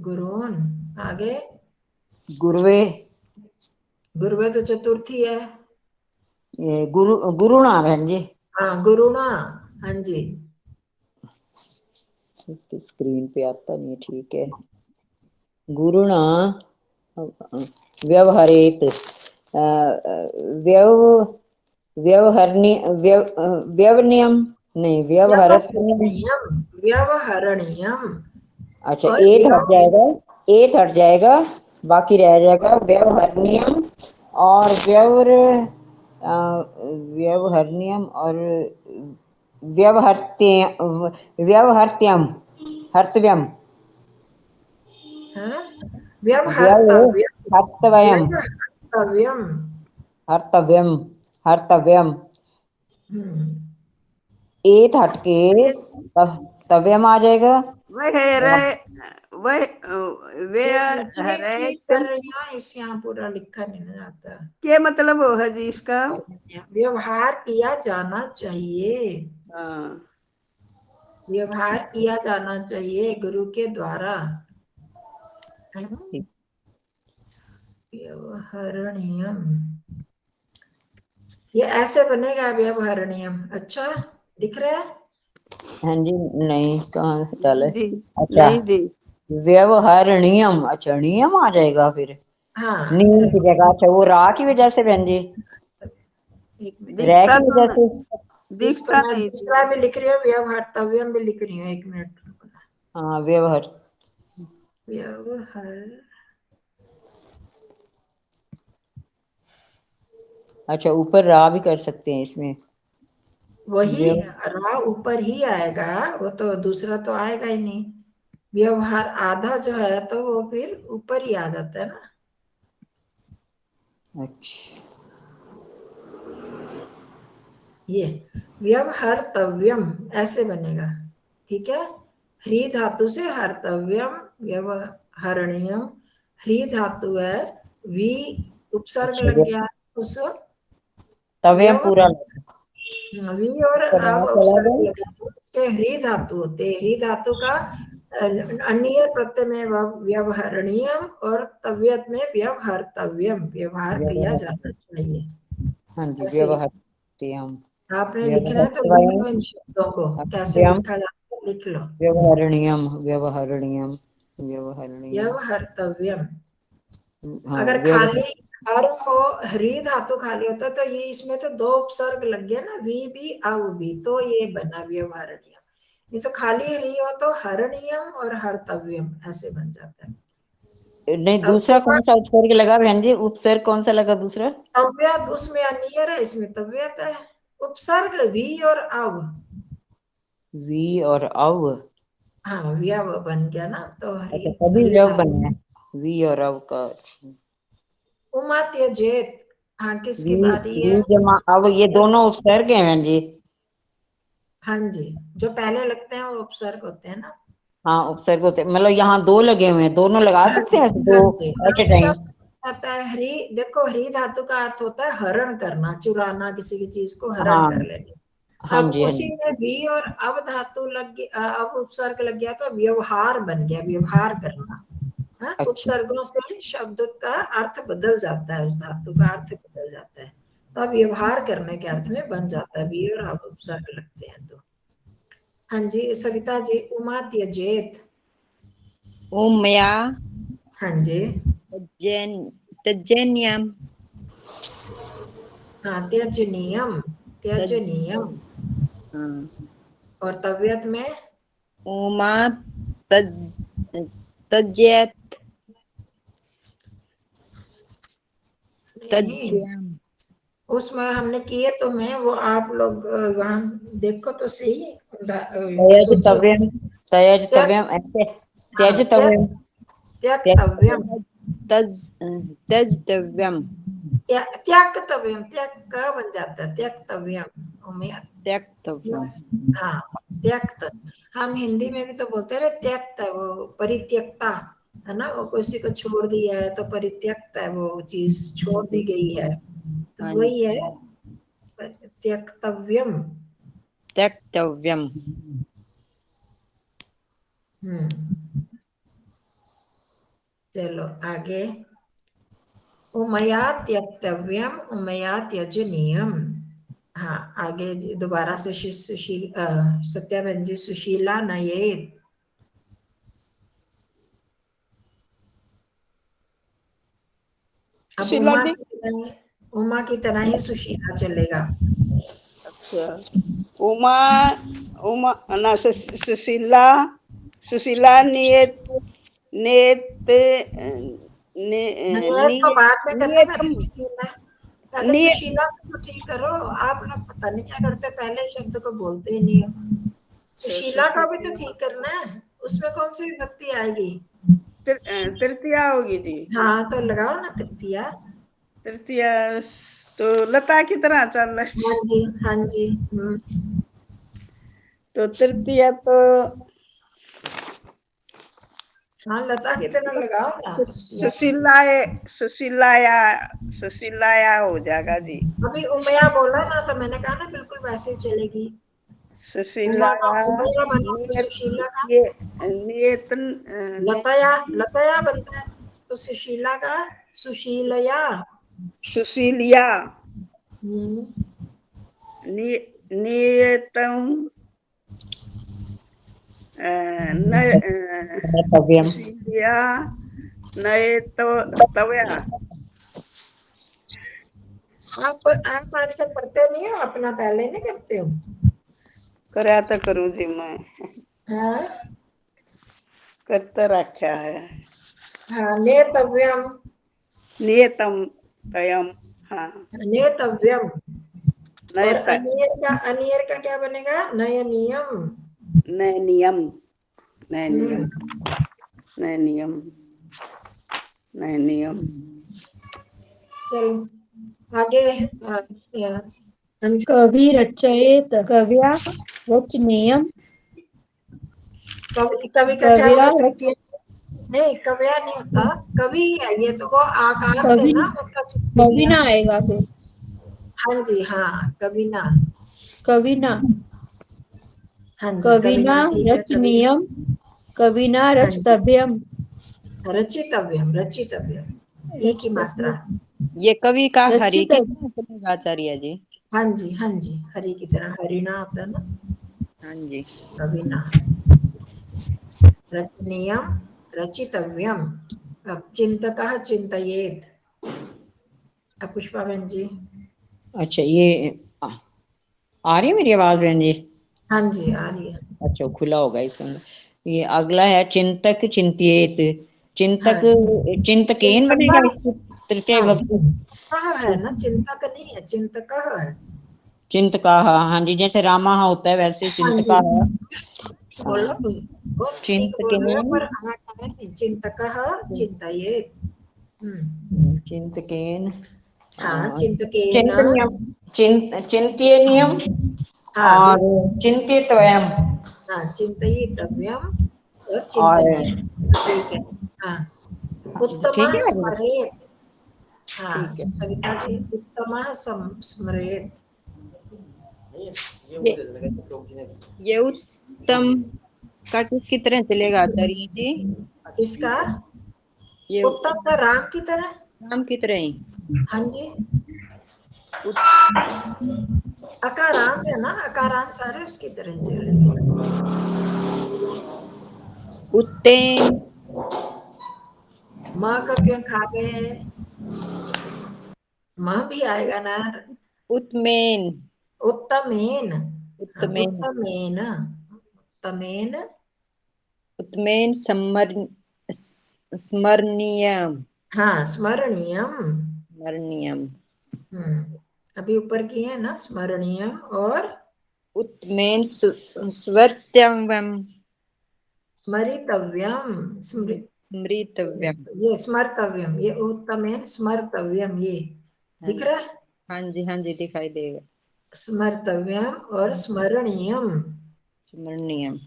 गुरून्। आगे गुरुवे। गुरुवे तो चतुर्थी है। ये गुरु, गुरुणा बहन जी। हाँ गुरुणा। हाँ जी। तो स्क्रीन पे आता नहीं है, ठीक है। गुरुणा। व्यवहरेत, व्यव व्यवहरणी व्यवनियम नहीं, व्यवहरनियम। व्यवहरणीयम, व्यवहरणीयम। अच्छा, और एथ हट जाएगा, एथ हट जाएगा, बाकी रह जाएगा व्यवहरनियम और व्यवहरनियम और व्यवहर्त्यम, हर्तव्यम, हाँ? व्यवहर्तव्यम, व्यवहर्तव्यम, व्यवहर्तव्यम। हर्तव्यम, हर्तव्यम। एथ हटके तव्यम आ जाएगा। वह रहे, वह वे एक मिनट, ये हरे ठीक कर रही हूँ, इस यहाँ पूरा लिखा नहीं आता। क्या मतलब हो है जी इसका? व्यवहार किया जाना चाहिए, हाँ, व्यवहार किया जाना चाहिए गुरु के द्वारा, है ना? व्यवहरणीयम, ये ऐसे बनेगा व्यवहरणीयम। अच्छा, दिख रहा है? हाँ जी, नहीं कहाँ डाले। जी अच्छा, नहीं जी। व्यवहारणीयम, अच्छा नियम आ जाएगा फिर, हाँ, नियम मेरे की जगह। अच्छा, वो रा की वजह से बहन जी, एक मिनट, रै दिखता की तो वजह से। इसको दिखता मैं नहीं जी। दूसरा भी लिख रही हूँ, व्यवहर्तव्यम भी लिख रही हूँ, एक मिनट। हाँ, व्यवहार। व्यवहार, अच्छा, ऊपर रा भी कर सकते हैं इसमें। वही व्यव रा ऊपर ही आएगा, वो तो दूसरा तो आएगा ही नहीं। व्यवहार आधा जो है तो वो फिर ऊपर ही आ जाता है ना। अच्छा, ये व्यवहर्तव्यम ऐसे बनेगा, ठीक है? ह्री धातु से हर्तव्यम, व्यवहरणीयम। ह्री धातु है, वी उपसर्ग अच्छा, लग गया उस तव्यम व्यव, पूरा वी और रा अब चला उपसर्ग गया। लगे तो उसके ह्री धातु होते हैं। ह्री धातु का अन्य प्रत्यय में व्यवहरणीयम और तव्यत में व्यवहर्तव्यम, व्यवहार किया व्यवहार, जाना चाहिए। हाँ जी, ऐसे व्यवहार्यम, आपने लिखना है तो लिख व्यवहार्यम, लो, इन शब्दों को कैसे हर्तव्यम, लिखा जाता है लिख लो। व्यवहारणीयम, व्यवहारणीयम, व्यवहारणीयम। व्यवहर्तव्यम। हाँ, अगर खाली व्यवहार। हर हो, ह्री धातु खाली होता तो ये इसमें तो दो उपसर्ग लग गया ना, वी भी अव भी, तो ये बना व्यवहारणीयम। नहीं तो खाली ह्री हो तो हरणीयम और हर्तव्यम ऐसे बन जाता है। नहीं, अब दूसरा कौन सा उपसर्ग लगा बहन जी? उपसर्ग कौन सा लगा दूसरा? तव्यत, उसमें अनियर है, इसमें तव्यत है। उपसर्ग वी और अव, वी और अव। हाँ व्यव बन गया ना, तो हरी अच्छा, तभी हरी व्यव धातु। बना है, वी और अव का। उमा त्यजेत, हाँ किसकी वी, बारी है? वी जमा अव, ये दोनों उपसर्ग हैं बहन जी। हाँ जी, जो पहले लगते हैं वो उपसर्ग होते हैं ना। हाँ, उपसर्ग होते, मतलब यहाँ दो लगे हुए हैं, दोनों लगा हाँ सकते हैं ऐसे हाँ दो जी, एट ए हाँ, टाइम। शब्द आता है हरी। देखो, हरी धातु का अर्थ होता है हरण करना, चुराना, किसी की चीज को हरण हाँ, कर लेना। हाँ अब जी, हाँ उसी जी, में भी और अब धातु लग गया, अब उपसर्ग लग गया तो व्यवहार बन गया, व्यवहार करना। हाँ, अच्छा, उपसर्गों से शब्द का अर्थ बदल जाता है, उस धातु का अर्थ बदल जाता है, तो अब व्यवहार करने के अर्थ में बन जाता है, भी और अब उपसर्ग लगते हैं तो। हाँ जी सविता जी, उमा त्यजेत। उमया हाँ जी, तज्जन्यम हाँ त्यजनीयम, तज्जन्यम। त्यजनीयम। हाँ, और तबियत में उमा तज तज्जेत नहीं, तज्ज्यम। उसमें हमने किए तो मैं वो, आप लोग वहां देखो तो सही, तयज सूची। तव्यम, तयज त्यक, तव्यम ऐसे, हाँ त्यज तव्यम, त्यज त्यक्तव्यम, तव्यम। तज तजतव्यम त्यक्तव्यम, त्यक का बन जाता है त्यक्तव्यम में। त्यक्तव्यम। हाँ, त्यक्त, हम हिंदी में भी तो बोलते हैं ना त्यक्त, वो परित्यक्ता है ना, वो किसी को छोड़ दिया है तो परित्यक्त है, वो चीज छोड़ दी गई है, तो हाँ वही जी, है त्यक्तव्यम। त्यक्तव्यम। चलो आगे, उमया त्यक्तव्यम, उमया त्यजनीयम। हाँ, आगे दोबारा से सत्याबेन जी, सुशीला नयेत। अब सुशीला जी। उमा की तरह ही सुशीला चलेगा। अच्छा, उमा उमा ना सुशीला सुशीला नियत नियत नियत को बाद में करना, नियतम पहले नियत सुशीला को ठीक करो। आप लोग पता नहीं क्या करते, पहले शब्द को बोलते ही नहीं हो। सुशीला का भी तो ठीक करना है, उसमें कौन सी विभक्ति आएगी? तृतीया होगी जी। हाँ तो लगाओ ना तृतीया। तृतीया तो लता की तरह चल रहा है। हाँ जी, हाँ जी। तो तृतीया तो हाँ, लता की तरह लगाओ ना। सुशीलाया हो जाएगा जी। अभी उमया बोला ना, तो मैंने कहा ना बिल्कुल वैसे ही चलेगी। सुशीलाया उमया बना तो सुशीला का ये नियत लताया बनता है, तो सुशीला का सुशीलया। सुशीलिया नियतम तव्यम। सुशीलिया नए तो तव्या। आप आजकल पढ़ते नहीं हो, अपना पहले नहीं करते हो? करा तो करूँ जी मैं, हाँ करते रखा है। हाँ, नेतव्यम। नियतम तयम। हाँ नेतव्यम। और नयत अनियर का क्या बनेगा? नयनियम। नयनियम नयनियम नयनियम नयनियम। चलो आगे। कवि रचयेत कव्या रचनीयम। कवि का क्या कव्या होगा? तृतीय नहीं, कव्या नहीं होता, कवि है ये तो। वो आकार थे कवि ना उनका कवि दिया। ना आएगा फिर। हाँ जी, हाँ कविना। कविना हाँ जी, कविना कविना ठीक है, कविना। रचनीयम कविना हाँ जी, रचतव्यम। रचितव्यम रचितव्यम, एक ही मात्रा। ये कवि का हरि रचित की तरह चलेगा आचार्य जी। हाँ जी, हाँ जी, हरि की तरह हरिणा होता है ना, हाँ जी। कविना। रचनीयम रचितव्यम। अब चिंतकः चिंतयेत। अब पुष्पा बहन जी। अच्छा, ये आ रही है मेरी आवाज बहन जी? हाँ जी, आ रही है। अच्छा, खुला होगा इसका मतलब। ये अगला है चिंतक चिंतियेत। चिंतक हाँ, चिंतकेन बनेगा चिंतक। इसकी तृतीय हाँ, विभक्ति। चिंतकः है ना, चिंतक नहीं है, चिंतकः है। चिंतका, हाँ जी, जैसे रामा होता है वैसे हाँ चिंतका जी, है। बोलो बहुत ठीक बोल रहे हो, चिंतकेन पर आकार नहीं। चिंतकः चिंतयेत। चिंतकेन हाँ, और चिंतकेन। चिंतनियम चिंत्यनियम हाँ और बिल्कुल। चिंतितव्यम हाँ, चिंतयितव्यम और और चिंतनीय। ठीक है। हाँ, ठीक उत्तमः है मैडम? स्मरेत। हाँ, ठीक है। सविता जी, उत्तमः स्मरेत। ये ये उत्तम का किसकी तरह चलेगा आचार्य जी? किसका? ये उत्तम का राम की तरह। नाम की तरह ही। हाँ जी, अकारांत है ना, अकारांत सारे उसकी तरह ही चलेंगे। उत्तेन माँ का क्यों खा गए? माँ भी आएगा ना। उत्मेन उत्तमेन। हाँ, उत्तमेन उत्तमेन उत्तमेन। उत्मेन स्मरणीयम हाँ, स्मरणीयम। स्मरणीयम अभी ऊपर की है ना, स्मरणीयम और उत्मेन स्वर्त्यवम स्मरितव्यम। स्मृतव्यम। ये स्मर्तव्यम, ये उत्तमेन स्मर्तव्यम, ये हाँ दिख रहा है। हाँ जी, हाँ जी, दिखाई देगा। स्मर्तव्यम और स्मरणीयम। स्मरणीयम।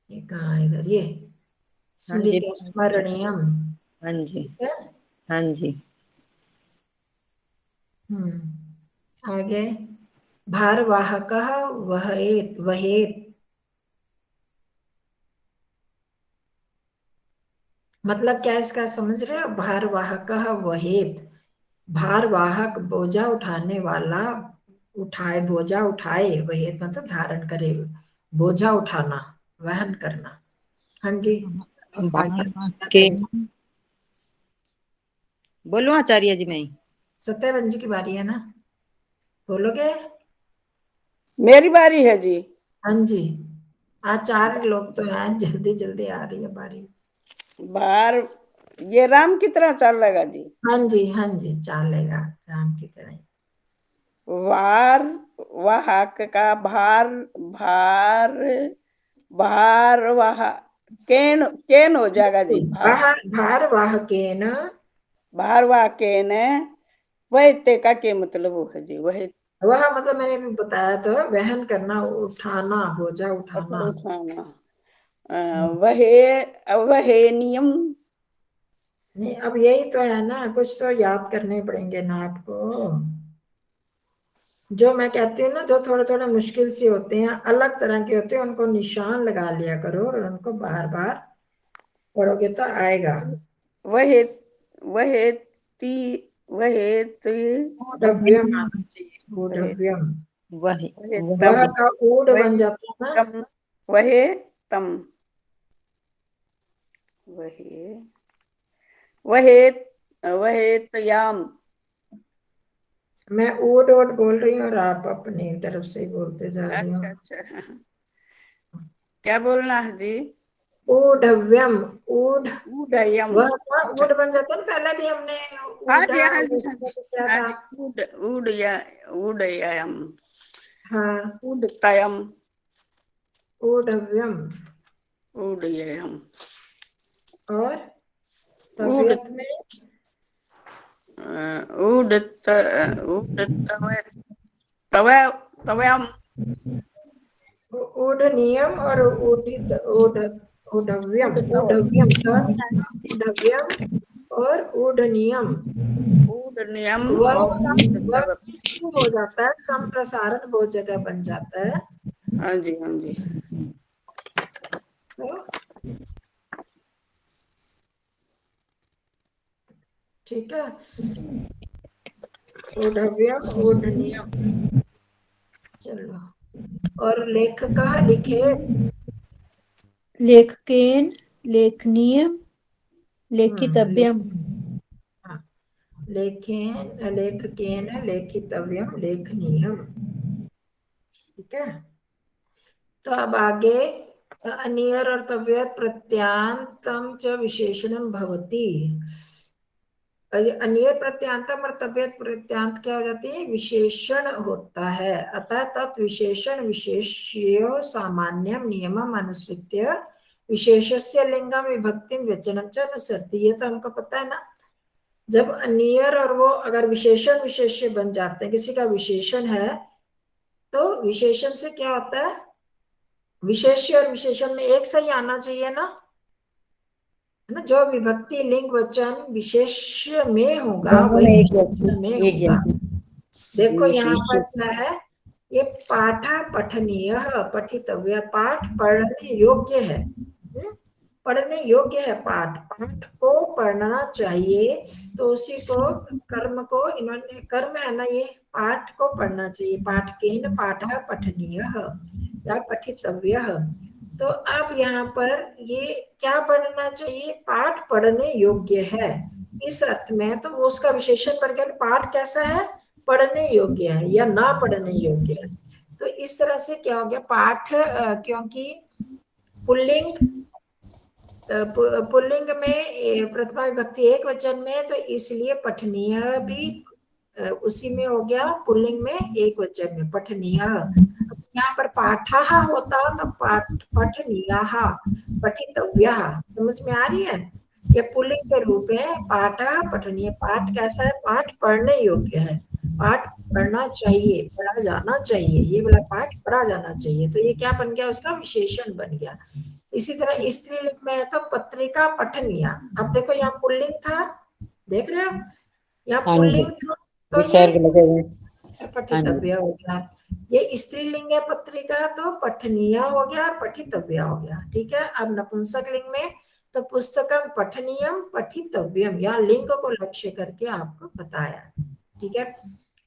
ये कहाँ है? इधर ये हाँ जी, स्मृति स्मरणीयम। हाँ जी, ठीक है। हाँ जी। आगे भारवाहकः वहेत वहेत। मतलब क्या इसका समझ रहे हो? भारवाहकः वहेत, भारवाहक बोझा उठाने वाला उठाए, बोझा उठाए। वहेत मतलब धारण करे, बोझा उठाना, वहन करना। हाँ जी, बाहर आगे के बोलो आचार्य जी। मैं सत्यवन जी की बारी है ना, बोलोगे? मेरी बारी है जी। हाँ जी, आज 4 लोग तो हैं, जल्दी जल्दी आ रही है बारी। बार ये राम की तरह चलेगा जी। हाँ जी, हाँ जी, चलेगा राम की तरह। वार वाहक का भार, भार भार वाह केन केन हो जाएगा जी। भार भार वाहकेन, भार वाह केन, वह ते का के मतलब वो है जी। वह वह मतलब मैंने भी बताया तो, वहन करना, उठाना, बोझा उठाना। उठाना। वह वह नियम। नहीं, अब यही तो है ना, कुछ तो याद करने पड़ेंगे ना आपको। जो मैं कहती हूँ ना, जो थोड़े थोड़े मुश्किल से होते हैं, अलग तरह के होते हैं, उनको निशान लगा लिया करो और उनको बार बार पढ़ोगे तो आएगा। वह वह ती वह ती ऊढ़व्यम आना चाहिए, वह ऊढ़व्यम। वह वह वह वह तम का ऊढ़ वह बन जाता है ना। तम वह तम वह वह वह तयाम। मैं ऊढ़ ओढ़ बोल रही हूँ और आप अपनी तरफ से ही बोलते जा रहे हो। अच्छा अच्छा, क्या बोलना है जी? ऊढ़व्यम, ऊढ़। उदयम। वह का ऊढ़ बन जाता है ना, पहले भी हमने हाँ जी ऊढ़ा हाँ जी हाँ देखा जी तो क्या हाँ था। जी। उदयम हाँ, उदयम ऊढ़व्यम। उदयम और उड तबीयत में उडत उडत तव तवयम। ऊढ़ नियम और ऊढ़ित, ऊढ़, ऊढ़व्यम, उडतव ऊढ़व्यम तो नहीं आएगा, ऊढ़व्यम और ऊढ़ नियम। उड नियम वह और वह उडतव। शुरू हो जाता है, संप्रसारण वो जगह बन जाता है। हाँ जी हाँ जी। तो ठीक है, ऊढ़व्यम, ऊढ़ नियम। चलो, और लेखका लिखे, लेखकेन, लेखनीयम, लेखितव्यम। हाँ, लेखेन, लेखकेन लेखितव्यम, लेखनीयम। ठीक है, तो अब आगे अनियर और तव्यत प्रत्यांतम च विशेषणम भवति। अनियर प्रत्यांतम और तव्यत प्रत्यांत क्या हो जाती है? विशेषण होता है। अतः तत् विशेषण विशेष्यो सामान्यम नियमम अनुसृत्य विशेषस्य लिंगम विभक्तिम व्यंजनम च अनुसरति। ये तो हमको पता है ना। जब अनियर और वो अगर विशेषण विशेष्य बन जाते हैं, किसी का विशेषण है, तो विशेषण से क्या होता है? विशेष्य और विशेषण में एक सही आना चाहिए ना, है ना। जो विभक्ति लिंग वचन विशेष्य में होगा दोनों वही में एक विशेषण में एक होगा। जैसी देखो यहाँ विशेष। पर क्या है, ये पाठा पठनीय पठितव्य, पाठ पढ़ने योग्य है। पढ़ने योग्य है पाठ, पाठ को पढ़ना चाहिए। तो उसी को, कर्म को इन्होंने, कर्म है ना ये, पाठ को पढ़ना चाहिए। पाठ केन पाठः पठनीय या पठितव्य। तो अब यहाँ पर ये क्या पढ़ना चाहिए? पाठ पढ़ने योग्य है, इस अर्थ में। तो वो उसका विशेषण पढ़ गया, पाठ कैसा है? पढ़ने योग्य है या ना पढ़ने योग्य है। तो इस तरह से क्या हो गया, पाठ क्योंकि पुल्लिंग, पुल्लिंग में प्रथमा विभक्ति एक वचन में, तो इसलिए पठनीय भी उसी में हो गया, पुल्लिंग में एक वचन में पठनीय। यहाँ पर पाठा होता तो पाठ पठनीय पठितव्य। समझ में आ रही है? ये पुल्लिंग के रूप है, पाठा पठनीय। पाठ कैसा है? पाठ पढ़ने योग्य है, पाठ पढ़ना चाहिए, पढ़ा जाना चाहिए। ये वाला पाठ पढ़ा जाना चाहिए, तो ये क्या बन गया? उसका विशेषण बन गया। इसी तरह स्त्रीलिंग में है तो पत्रिका पठनीय। अब देखो यहाँ पुल्लिंग था, देख रहे हो, यहाँ हाँ जी, पुल्लिंग था तो ये विसर्ग लगे हुए। हाँ जी पठितव्य हो गया। ये स्त्रीलिंग है पत्रिका, तो पठनीय हो गया और पठितव्य हो गया। ठीक है, अब नपुंसक लिंग में तो पुस्तकम पठनीयम पठितव्यम, या लिंग को लक्ष्य करके आपको बताया। ठीक है,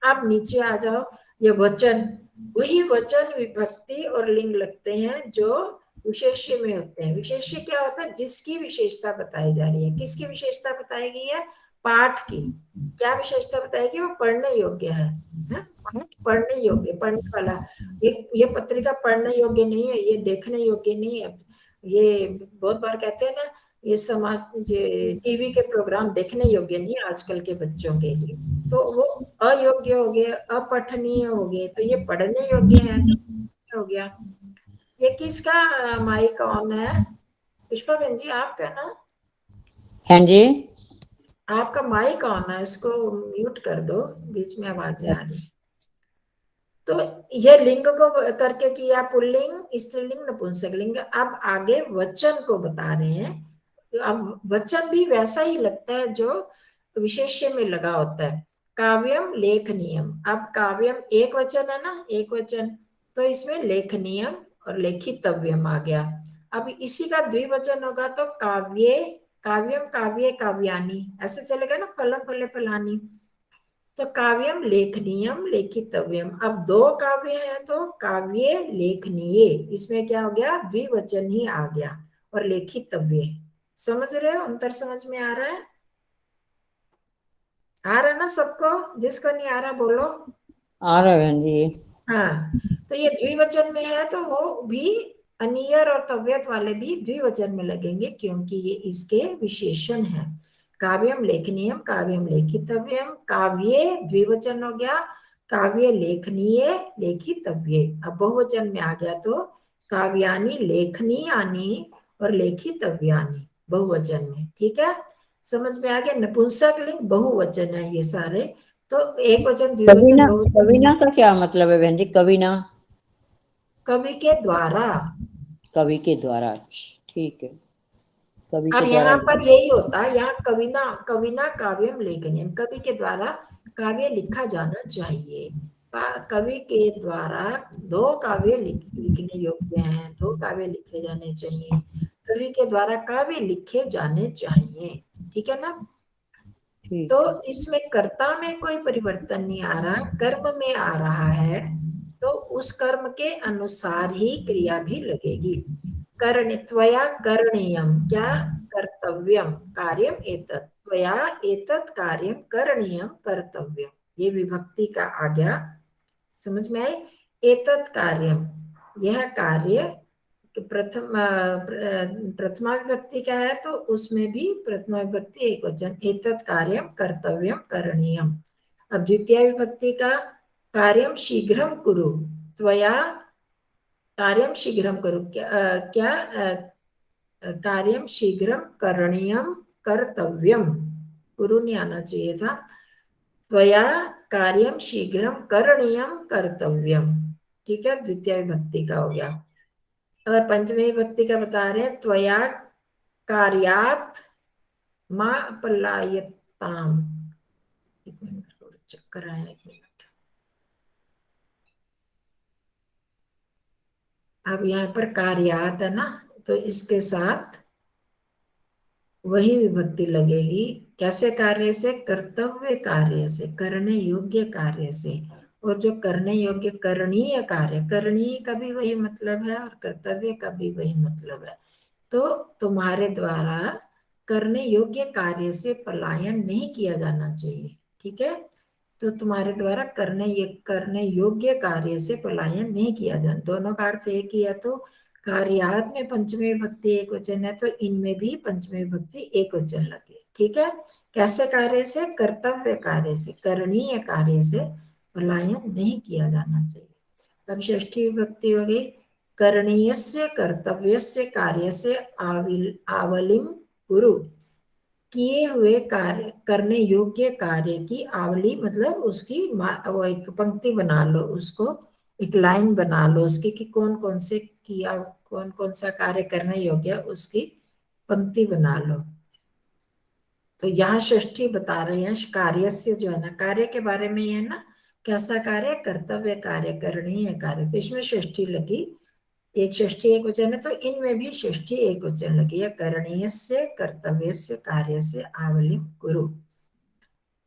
अब नीचे आ जाओ। ये वचन, वही वचन विभक्ति और लिंग लगते हैं जो विशेष्य में होते हैं। विशेष्य क्या होता है? जिसकी विशेषता बताई जा रही है। किसकी विशेषता बताई गई है? पाठ की क्या विशेषता बताएगी? वो पढ़ने योग्य है, पाठ पढ़ने योग्य, पढ़ने वाला। ये पत्रिका पढ़ने योग्य नहीं है, ये देखने योग्य नहीं है। ये बहुत बार कहते हैं ना, ये समाज, ये टीवी के प्रोग्राम देखने योग्य नहीं है आजकल के बच्चों के लिए, तो वो अयोग्य हो गए, अपठनीय हो गए। तो ये पढ़ने योग्य है तो हो गया। ये किसका माइक ऑन है? पुष्पा बहन जी आपका ना? हाँ जी। आपका माइक ऑन है, इसको म्यूट कर दो, बीच में आवाजें आ रही। तो ये लिंग को करके किया पुल्लिंग, स्त्रीलिंग, नपुंसकलिंग। अब आगे वचन को बता रहे हैं। तो अब वचन भी वैसा ही लगता है जो विशेष्य में लगा होता है। काव्यम लेखनीयम। अब काव्यम एक वचन है ना, एक वचन, तो इसमें लेखनीयम और लेखितव्यम आ गया। अब इसी का द्विवचन होगा तो काव्ये, काव्यम, काव्ये, काव्यानि, ऐसे चलेगा ना, फलम, फले, फलानी। तो काव्यम लेखनीयम लेखितव्यम। अब दो काव्य है तो काव्ये लेखनीय, इसमें क्या हो गया? द्विवचन ही आ गया। और लेखितव्य, समझ रहे हो? अंतर समझ में आ रहा है? आ रहा है ना सबको? जिसको नहीं आ रहा बोलो। आ रहा है बहन जी। हाँ, तो ये द्विवचन में है तो वो भी अनियर और तव्यत वाले भी द्विवचन में लगेंगे, क्योंकि ये इसके विशेषण है। काव्यम लेखनीयम, काव्यम लेखितव्यम, काव्ये द्विवचन हो गया, काव्य लेखनीय, लेखितव्ये। अब बहुवचन में आ गया तो काव्यानि लेखनीयानि और लेखितव्यानि, बहुवचन में। ठीक है, समझ में आ गया? नपुंसक लिंग बहुवचन है ये सारे, तो एक वचन, द्विवचन, कविना, बहुवचन। कविना का क्या मतलब है बहन जी? कविना, कवि के द्वारा। कवि के द्वारा। ठीक है, कवि अब के द्वारा। यहाँ पर यही होता है, यहाँ कविना, कविना काव्यम लेखनीयम, कवि के द्वारा काव्य लिखा जाना चाहिए। कवि के द्वारा दो काव्य लिखने योग्य हैं, दो काव्य लिखे जाने चाहिए। कवि के द्वारा काव्य लिखे जाने चाहिए, ठीक है ना? ठीक तो है। इसमें कर्ता में कोई परिवर्तन नहीं आ रहा, कर्म में आ रहा है, तो उस कर्म के अनुसार ही क्रिया भी लगेगी। त्वया करणीयम, क्या? कर्तव्यम, कार्यम एतत्, त्वया एतत् कार्यम करणीयम कर्तव्यम। ये विभक्ति का आ गया, समझ में आई? एतत् कार्यम, यह कार्य। प्रथमा विभक्ति का है तो उसमें भी प्रथमा विभक्ति एक वचन, एतत् कार्यम कर्तव्यम करणीयम। अब द्वितीय विभक्ति का, कार्यम शीघ्रम कुरु, त्वया कार्यम शीघ्रम करो, क्या कार्यम शीघ्रम करणीयम कर्तव्यम, कुरु नहीं आना चाहिए था। त्वया कार्यम शीघ्रम करणीयम कर्तव्यम, ठीक है, द्वितीय विभक्ति का हो गया। अगर पंचमी विभक्ति का बता रहे हैं, त्वया कार्यात मा पलायताम। एक मिनट, चक्कर आया, एक मिनट। अब यहाँ पर कार्यात है ना, तो इसके साथ वही विभक्ति लगेगी। कैसे कार्य से? कर्तव्य कार्य से, करने योग्य कार्य से। और जो करने योग्य करणीय कार्य, करणीय का भी वही मतलब है और कर्तव्य का भी वही मतलब है। तो तुम्हारे द्वारा करने योग्य कार्य से पलायन नहीं किया जाना चाहिए, ठीक है? तो तुम्हारे द्वारा करने योग्य कार्य से पलायन नहीं किया जाना। दोनों का अर्थ एक ही है, तो कार्यात में पंचमी विभक्ति एक वचन है तो इनमें भी पंचमी विभक्ति एक वचन लगे, ठीक है? कैसे कार्य से? कर्तव्य कार्य से, करणीय कार्य से पलायन नहीं किया जाना चाहिए। अब षष्ठी विभक्ति हो गई, करणीयस्य कर्तव्यस्य कार्यस्य आवलिम कुरु, किए हुए कार्य, करने योग्य कार्य की आवली, मतलब उसकी वो एक पंक्ति बना लो, उसको एक लाइन बना लो उसकी, कि कौन कौन से किया, कौन कौन सा कार्य करने योग्य, उसकी पंक्ति बना लो। तो यहाँ षष्ठी बता रहे हैं कार्य से, जो है ना, कार्य के बारे में है ना, कैसा कार्य? कर्तव्य कार्य, करणीय कार्य, तो इसमें षष्ठी लगी। एक षष्ठी एक वचन है तो इनमें भी षष्ठी एक वचन लगी है, करणीयस्य कर्तव्यस्य कार्यस्य आवलिम कुरु।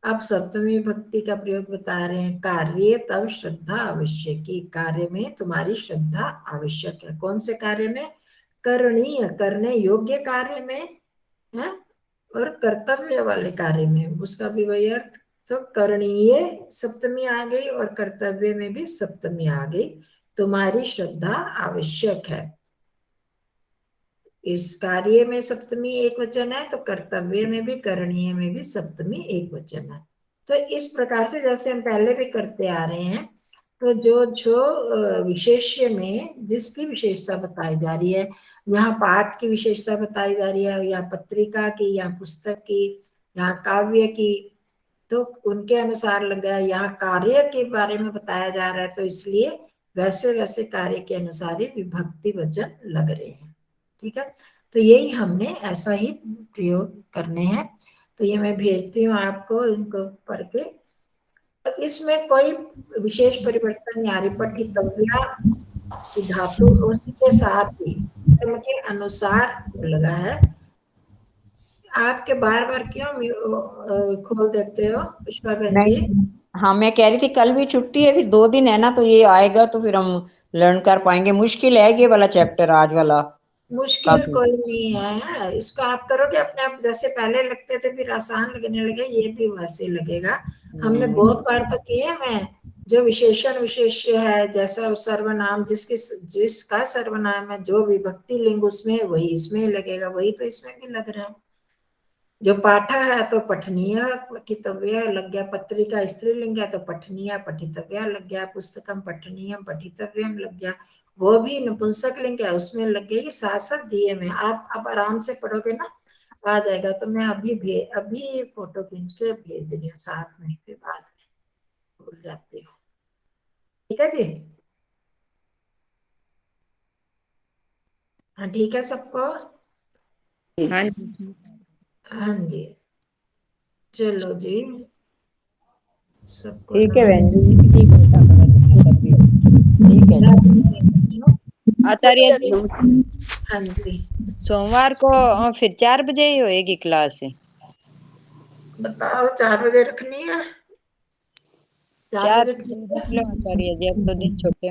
अब सप्तमी विभक्ति का प्रयोग बता रहे हैं, कार्य तब श्रद्धा आवश्यक, कार्य में तुम्हारी श्रद्धा आवश्यक है। कौन से कार्य में? करणीय, करने योग्य कार्य में है, और कर्तव्य वाले कार्य में उसका भी वही अर्थ। तो करणीय सप्तमी आ गई और कर्तव्य में भी सप्तमी आ गई। तुम्हारी श्रद्धा आवश्यक है। इस कार्य में सप्तमी एक वचन है, तो कर्तव्य में भी करणीय में भी सप्तमी एक वचन है। तो इस प्रकार से जैसे हम पहले भी करते आ रहे हैं, तो जो जो विशेष्य में जिसकी विशेषता बताई जा रही है, यहाँ पाठ की विशेषता बताई जा रही है, या पत्रिका की, या पुस्तक की, या काव्य की, तो उनके अनुसार लगा। यहाँ कार्य के बारे में बताया जा रहा है, तो इसलिए वैसे वैसे कार्य के अनुसार ही विभक्ति वचन लग रहे हैं। ठीक है, तो यही हमने ऐसा ही प्रयोग करने हैं। तो ये मैं भेजती हूँ आपको, इनको पढ़ के। तो इसमें कोई विशेष परिवर्तन नहीं आ रही। पठितव्या धातु उसी के साथ ही क्रम के अनुसार लगा है। आपके बार बार क्यों खोल देते हो पुष्पा बहन जी? नहीं, हाँ मैं कह रही थी कल भी छुट्टी है, फिर 2 दिन है ना, तो ये आएगा तो फिर हम लर्न कर पाएंगे। मुश्किल है ये वाला चैप्टर आज वाला मुश्किल काफी। कोई नहीं है, इसको आप करोगे अपने आप। जैसे पहले लगते थे फिर आसान लगने लगे, ये भी वैसे लगेगा। हमने बहुत बार तो किए। मैं जो विशेषण विशेष्य है, जैसा सर्वनाम जिसका सर्वनाम है, जो विभक्ति लिंग उसमें, वही इसमें लगेगा, वही तो इसमें भी लग रहा है। जो पाठा है तो पठनीय पठितव्य लग गया, पत्रिका स्त्रीलिंग है तो पठनीय पठितव्य लग गया, पुस्तकम पठनीयम पठितव्यम लग गया, वो भी नपुंसक लिंग है उसमें लग गई। साथ साथ दिए में आप अब आराम से पढ़ोगे ना, आ जाएगा। तो मैं अभी फोटो खींच के भेज रही हूँ साथ में, फिर बाद में भूल जाती हूँ। ठीक है जी? हाँ ठीक है सबको? हाँ जी। हाँ जी, चलो जी, सबको ठीक है बहन नमस्ते। जी, इसी की पूछा था वैसे तो तभी। ठीक है जी। आचार्य जी, हाँ जी, सोमवार को फिर 4 बजे ही होएगी क्लास? बताओ 4 बजे रखनी है? 4 4 बजे ठीक बजे है? रख लो आचार्य जी, अब तो दिन छोटे